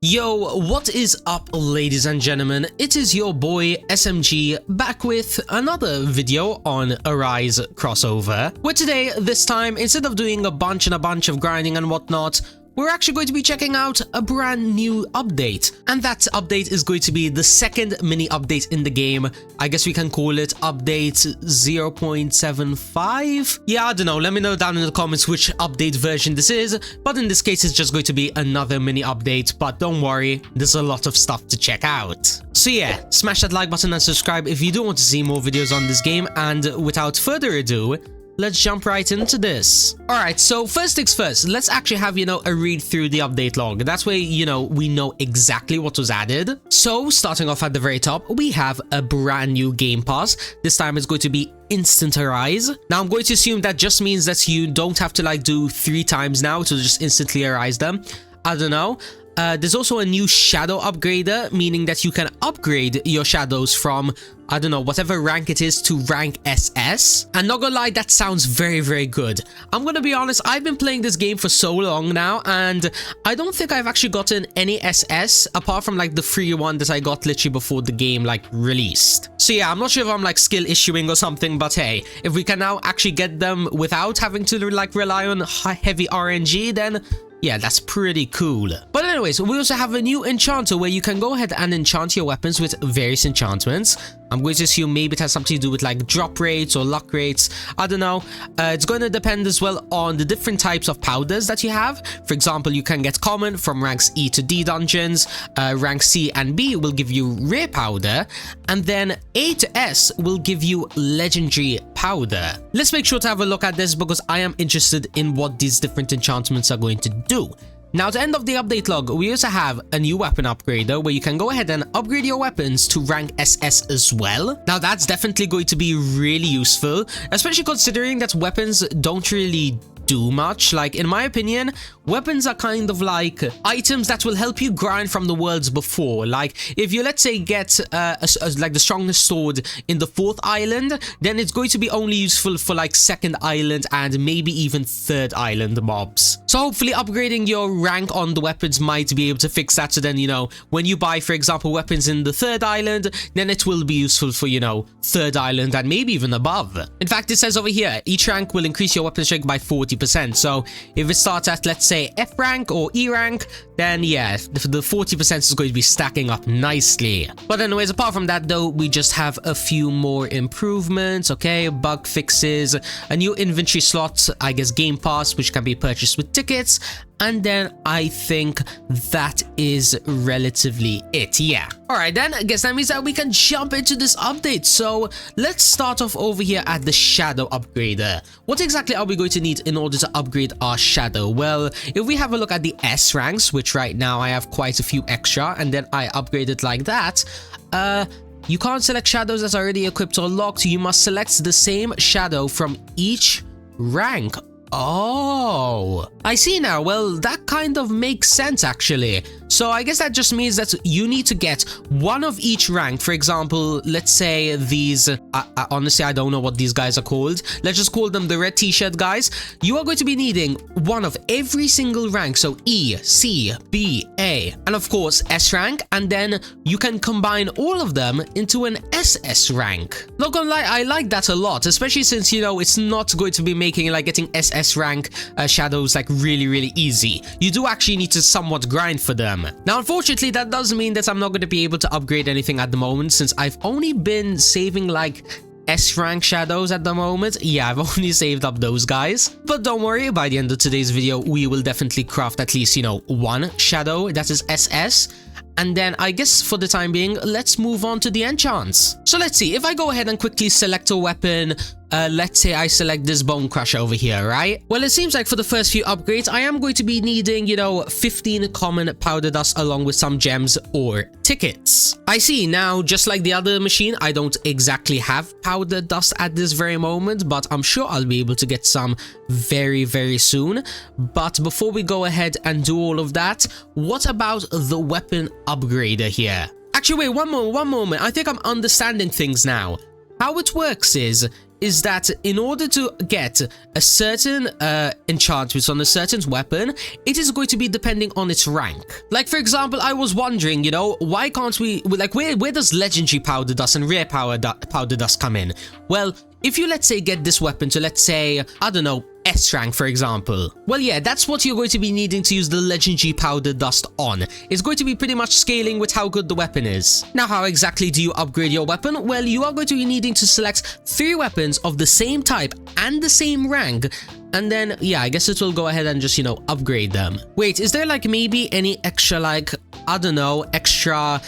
Yo, what is up ladies and gentlemen, it is your boy SMG back with another video on Arise crossover, where today, this time, instead of doing a bunch of grinding and whatnot, we're actually going to be checking out a brand new update. And that update is going to be the second mini update in the game. I guess we can call it update 0.75? Yeah, I don't know. Let me know down in the comments which update version this is. But in this case, it's just going to be another mini update. But don't worry, there's a lot of stuff to check out. So yeah, smash that like button and subscribe if you do want to see more videos on this game. And without further ado, let's jump right into this. Alright, so first things first, let's actually have, a read through the update log. That's where, we know exactly what was added. So, starting off at the very top, we have a brand new game pass. This time it's going to be Instant Arise. Now, I'm going to assume that just means that you don't have to, do 3 times now to just instantly arise them. I don't know. There's also a new shadow upgrader, meaning that you can upgrade your shadows from, I don't know, whatever rank it is to rank SS. And not gonna lie, that sounds very, very good. I'm gonna be honest, I've been playing this game for so long now, and I don't think I've actually gotten any SS, apart from, the free one that I got literally before the game, released. So yeah, I'm not sure if I'm, skill issuing or something, but hey, if we can now actually get them without having to, rely on heavy RNG, then yeah, that's pretty cool. But anyways, we also have a new enchanter where you can go ahead and enchant your weapons with various enchantments. I'm going to assume maybe it has something to do with drop rates or luck rates. I don't know. It's going to depend as well on the different types of powders that you have. For example, you can get common from ranks E to D dungeons. Rank C and B will give you rare powder. And then A to S will give you legendary powder. Let's make sure to have a look at this because I am interested in what these different enchantments are going to do. Now, to end of the update log, we also have a new weapon upgrader where you can go ahead and upgrade your weapons to rank SS as well. Now, that's definitely going to be really useful, especially considering that weapons don't really do much. In my opinion, weapons are kind of like items that will help you grind from the worlds before. If you, let's say, get the strongest sword in the 4th island, then it's going to be only useful for 2nd island and maybe even 3rd island mobs. So hopefully upgrading your rank on the weapons might be able to fix that. So then, when you buy, for example, weapons in the 3rd island, then it will be useful for, 3rd island and maybe even above. In fact, it says over here, each rank will increase your weapon strength by 40%. So if it starts at, let's say, F rank or E rank, then yeah, the 40% is going to be stacking up nicely. But anyways, apart from that though, we just have a few more improvements, okay? Bug fixes, a new inventory slot, I guess game pass, which can be purchased with tickets. And then I think that is relatively it, yeah. Alright then, I guess that means that we can jump into this update. So let's start off over here at the shadow upgrader. What exactly are we going to need in order to upgrade our shadow? Well, if we have a look at the S ranks, which right now I have quite a few extra, and then I upgrade it like that, you can't select shadows that's already equipped or locked. You must select the same shadow from each rank. Oh, I see now. Well, that kind of makes sense actually. So I guess that just means that you need to get one of each rank. For example, let's say these, honestly, I don't know what these guys are called. Let's just call them the red t-shirt guys. You are going to be needing one of every single rank. So E, C, B, A, and of course S rank. And then you can combine all of them into an SS rank. Not gonna lie, I like that a lot, especially since, it's not going to be making getting SS rank shadows really easy. You do actually need to somewhat grind for them. Now, unfortunately, that does mean that I'm not going to be able to upgrade anything at the moment, since I've only been saving S rank shadows at the moment. Yeah, I've only saved up those guys. But don't worry, by the end of today's video, we will definitely craft at least, one shadow that is SS. And then I guess for the time being, let's move on to the enchants. So let's see, if I go ahead and quickly select a weapon, let's say I select this bone crusher over here, right? Well, it seems like for the first few upgrades, I am going to be needing, 15 common powder dust along with some gems or tickets. I see. Now, just like the other machine, I don't exactly have powder dust at this very moment, but I'm sure I'll be able to get some very soon. But before we go ahead and do all of that, what about the weapon upgrader here? Actually, wait, one moment. I think I'm understanding things now. How it works is, is that in order to get a certain enchantment on a certain weapon, it is going to be depending on its rank. Like, for example, I was wondering, you know, why can't we, like, where does legendary powder dust and rare powder dust come in? Well, if you, let's say, get this weapon to, let's say, I don't know, S rank, for example. Well, yeah, that's what you're going to be needing to use the legendary powder dust on. It's going to be pretty much scaling with how good the weapon is. Now, how exactly do you upgrade your weapon? Well, you are going to be needing to select 3 weapons of the same type and the same rank. And then, yeah, I guess it will go ahead and just, you know, upgrade them. Wait, is there like maybe any extra, like, I don't know, extra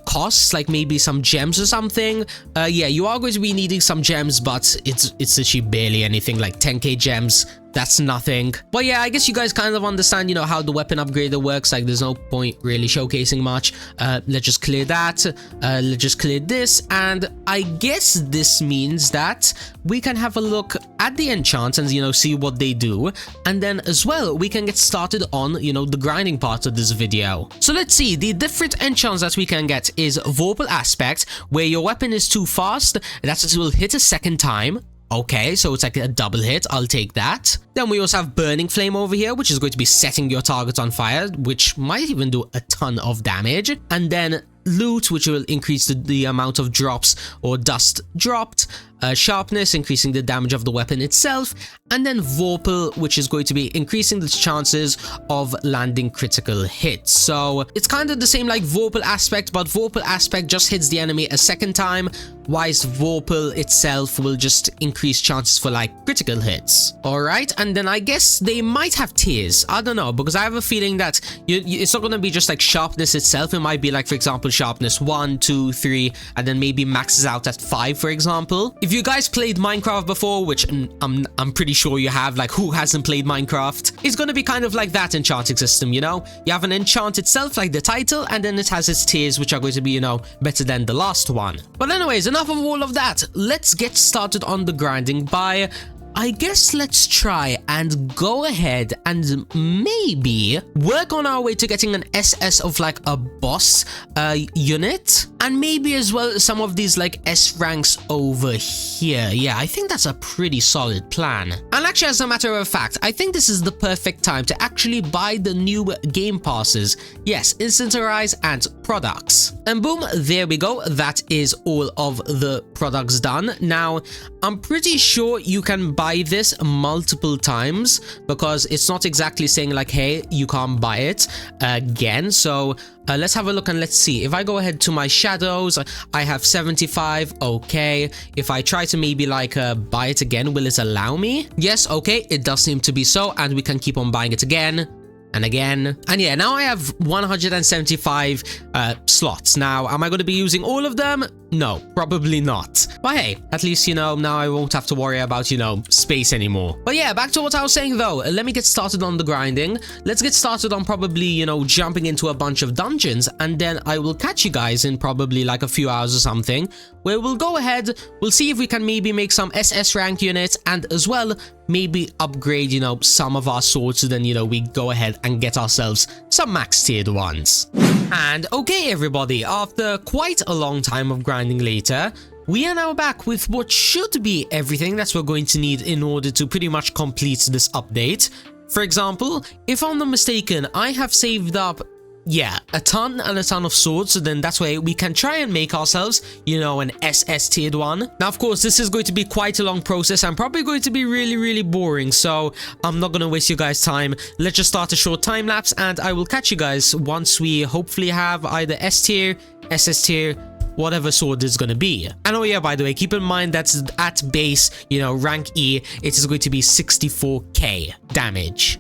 costs, like maybe some gems or something? Yeah, you are going to be needing some gems, but it's actually barely anything, like 10k gems. That's nothing. But yeah, I guess you guys kind of understand, you know, how the weapon upgrader works. Like, there's no point really showcasing much. Let's just clear that. Let's just clear this. And I guess this means that we can have a look at the enchants and, you know, see what they do. And then as well, we can get started on, you know, the grinding part of this video. So let's see. The different enchants that we can get is Vorpal Aspect, where your weapon is too fast. That it will hit a second time. Okay, so it's like a double hit. I'll take that. Then we also have Burning Flame over here, which is going to be setting your target on fire, which might even do a ton of damage. And then Loot, which will increase the amount of drops or dust dropped. Sharpness, increasing the damage of the weapon itself. And then Vorpal, which is going to be increasing the chances of landing critical hits. So it's kind of the same like Vorpal Aspect, but Vorpal Aspect just hits the enemy a second time, whilst Vorpal itself will just increase chances for like critical hits. Alright, and then I guess they might have tiers. I don't know, because I have a feeling that it's not going to be just like Sharpness itself. It might be like, for example, Sharpness 1, 2, 3, and then maybe maxes out at 5, for example. If you guys played Minecraft before, which I'm pretty sure you have, like who hasn't played Minecraft, it's going to be kind of like that enchanting system, you know? You have an enchant itself, like the title, and then it has its tiers, which are going to be, you know, better than the last one. But anyways, enough of all of that. Let's get started on the grinding by, I guess let's try and go ahead and maybe work on our way to getting an SS of like a boss unit, and maybe as well some of these like S ranks over here. Yeah, I think that's a pretty solid plan. And actually, as a matter of fact, I think this is the perfect time to actually buy the new game passes. Yes, Instant Arise and products. And boom, there we go. That is all of the products done. Now, I'm pretty sure you can buy this multiple times, because it's not exactly saying like, hey, you can't buy it again. So let's have a look and let's see. If I go ahead to my shadows, I have 75. Okay, if I try to maybe like buy it again, will it allow me? Yes, okay, it does seem to be so, and we can keep on buying it again and again. And yeah, now I have 175 slots. Now, am I going to be using all of them? No, probably not. But hey, at least, you know, now I won't have to worry about, you know, space anymore. But yeah, back to what I was saying though. Let me get started on the grinding. Let's get started on probably, you know, jumping into a bunch of dungeons, and then I will catch you guys in probably like a few hours or something, where we'll go ahead, we'll see if we can maybe make some SS rank units, and as well maybe upgrade, you know, some of our swords, so then, you know, we go ahead and get ourselves some max tiered ones. And okay, everybody, after quite a long time of grinding later, we are now back with what should be everything that we're going to need in order to pretty much complete this update. For example, if I'm not mistaken, I have saved up, yeah, a ton and a ton of swords, so then that way we can try and make ourselves, you know, an SS tiered one. Now, of course, this is going to be quite a long process and probably going to be really boring, so I'm not going to waste you guys' time. Let's just start a short time lapse, and I will catch you guys once we hopefully have either S tier, SS tier, whatever sword is going to be. And oh yeah, by the way, keep in mind that at base, you know, rank E, it is going to be 64k damage.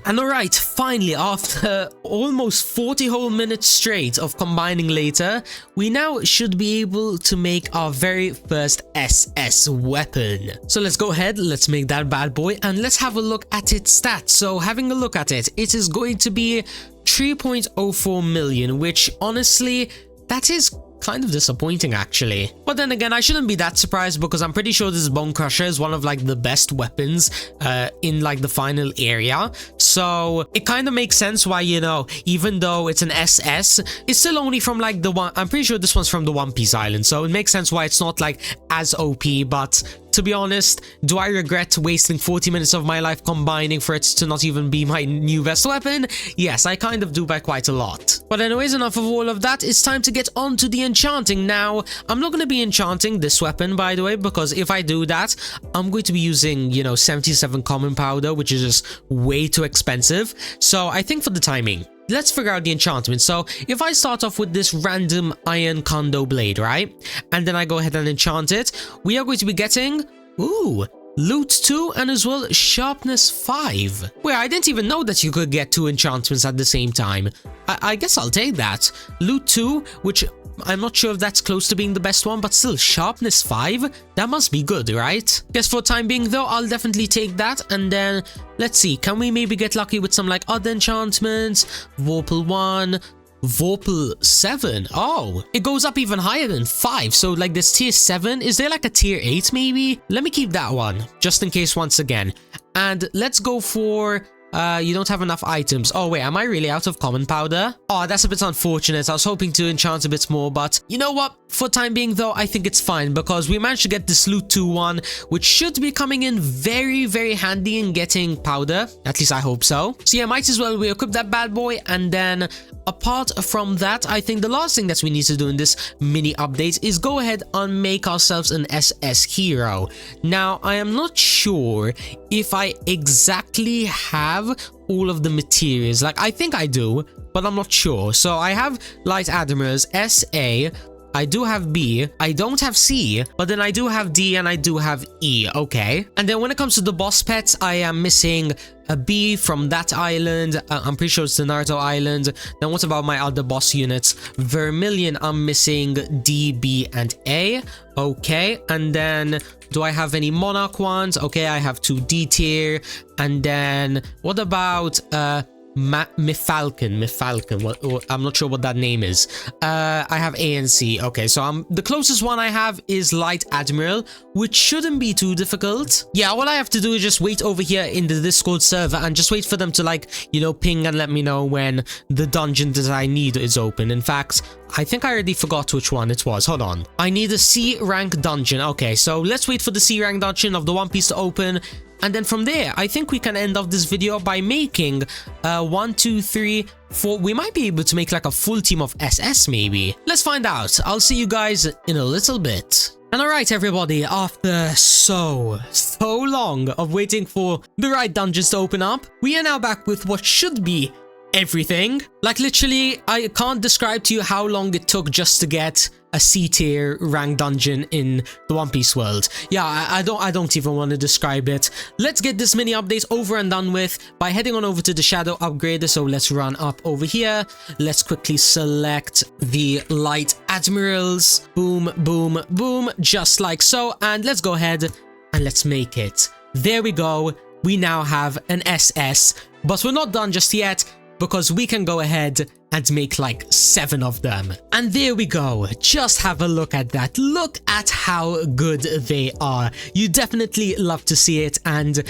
And alright, finally, after almost 40 whole minutes straight of combining later, we now should be able to make our very first SS weapon. So let's go ahead, let's make that bad boy, and let's have a look at its stats. So having a look at it, it is going to be 3.04 million, which honestly, that is kind of disappointing actually. But then again, I shouldn't be that surprised because I'm pretty sure this Bone Crusher is one of like the best weapons in like the final area. So it kind of makes sense why, you know, even though it's an SS, it's still only from like the one, I'm pretty sure this one's from the One Piece Island. So it makes sense why it's not like as OP, but to be honest, do I regret wasting 40 minutes of my life combining for it to not even be my new best weapon? Yes, I kind of do by quite a lot. But anyways, enough of all of that. It's time to get on to the enchanting. Now, I'm not going to be enchanting this weapon, by the way, because if I do that, I'm going to be using, you know, 77 common powder, which is just way too expensive. So I think for the timing, let's figure out the enchantment. So if I start off with this random iron condo blade, right? And then I go ahead and enchant it, we are going to be getting, ooh, loot 2 and as well sharpness 5. Wait, I didn't even know that you could get 2 enchantments at the same time. I guess I'll take that. Loot 2, which I'm not sure if that's close to being the best one, but still, sharpness 5? That must be good, right? Guess for time being though, I'll definitely take that, and then, let's see, can we maybe get lucky with some like other enchantments? Vorpal 1, Vorpal 7. Oh, it goes up even higher than 5, so like this tier 7, is there like a tier 8 maybe? Let me keep that one, just in case once again. And let's go for... you don't have enough items. Oh wait, am I really out of common powder? Oh, that's a bit unfortunate. I was hoping to enchant a bit more, but you know what? For time being though, I think it's fine because we managed to get this loot 2 one, which should be coming in very, very handy in getting powder. At least I hope so. So yeah, might as well we equip that bad boy, and then apart from that, I think the last thing that we need to do in this mini update is go ahead and make ourselves an SS hero. Now, I am not sure if I exactly have all of the materials. Like, I think I do, but I'm not sure. So I have light admirals, SA, I do have B, I don't have C, but then I do have D and I do have E, okay. And then when it comes to the boss pets, I am missing a B from that island. I'm pretty sure it's the Naruto island. Then what about my other boss units? Vermilion, I'm missing D, B, and A. Okay, and then do I have any Monarch ones? Okay, I have 2 D tier. And then what about Mifalcon, I'm not sure what that name is. I have A and C. Okay, so the closest one I have is Light Admiral, which shouldn't be too difficult. Yeah, all I have to do is just wait over here in the Discord server and just wait for them to, like, you know, ping and let me know when the dungeon that I need is open. In fact, I think I already forgot which one it was. Hold on. I need a C rank dungeon. Okay, so let's wait for the C rank dungeon of the One Piece to open. And then from there, I think we can end off this video by making 1, 2, 3, 4. We might be able to make like a full team of SS maybe. Let's find out. I'll see you guys in a little bit. And alright everybody, after so long of waiting for the right dungeons to open up, we are now back with what should be everything. Like literally, I can't describe to you how long it took just to get a C tier rank dungeon in the One Piece world. Yeah, I don't even want to describe it. Let's get this mini update over and done with by heading on over to the Shadow Upgrader. So let's run up over here. Let's quickly select the Light Admirals. Boom, boom, boom, just like so. And let's go ahead and let's make it. There we go. We now have an SS, but we're not done just yet, because we can go ahead and make like 7 of them. And there we go. Just have a look at that. Look at how good they are. You definitely love to see it, and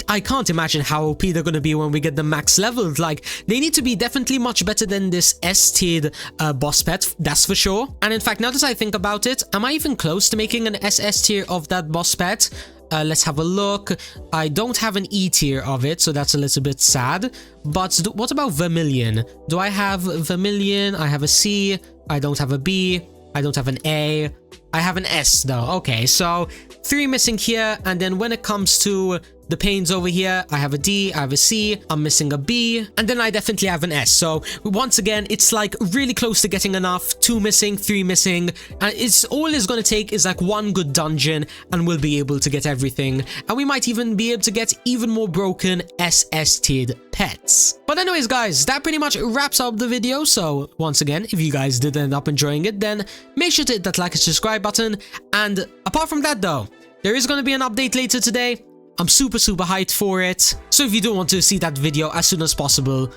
I can't imagine how OP they're going to be when we get them max leveled. Like, they need to be definitely much better than this S-tiered boss pet, that's for sure. And in fact, now that I think about it, am I even close to making an SS tier of that boss pet? Let's have a look. I don't have an E tier of it, so that's a little bit sad. But what about Vermilion? Do I have Vermilion? I have a C. I don't have a B. I don't have an A. I have an S though. Okay, so 3 missing here. And then when it comes to the pains over here. I have a D, I have a C, I'm missing a B, and then I definitely have an S. So once again, it's like really close to getting enough. 2 missing, 3 missing, and it's all it's gonna take is like one good dungeon and we'll be able to get everything, and we might even be able to get even more broken SS tiered pets. But anyways guys, that pretty much wraps up the video. So once again, if you guys did end up enjoying it, then make sure to hit that like and subscribe button. And apart from that though, there is going to be an update later today. I'm super hyped for it. So if you do want to see that video as soon as possible,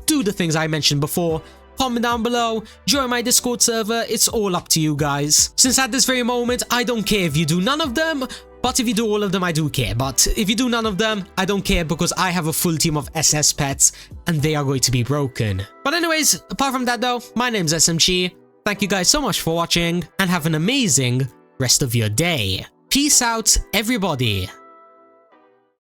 do the things I mentioned before. Comment down below, join my Discord server, it's all up to you guys. Since at this very moment, I don't care if you do none of them, but if you do all of them, I do care. But if you do none of them, I don't care because I have a full team of SS pets and they are going to be broken. But anyways, apart from that though, my name's SMG. Thank you guys so much for watching and have an amazing rest of your day. Peace out, everybody.